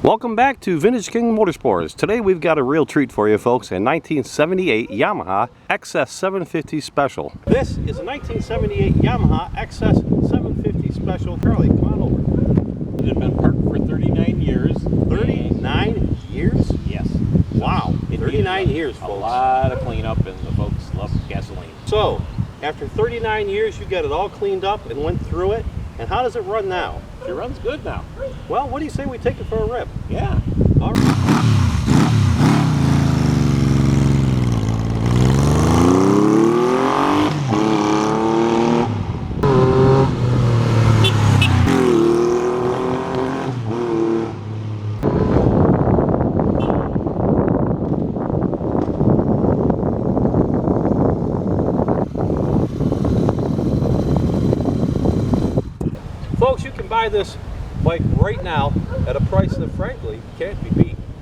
Welcome back to Vintage King Motorsports. Today we've got a real treat for you folks, a 1978 Yamaha XS750 Special. This is a 1978 Yamaha XS750 Special. Charlie, come on over. It had been parked for 39 years. 39 years? Yes. Wow, 39 years folks. A lot of cleanup and the folks love gasoline. So, after 39 years you got it all cleaned up and went through it. And how does it run now? It runs good now. Well, what do you say we take it for a rip? Yeah. All right. Folks, you can buy this bike right now at a price that frankly can't be beat.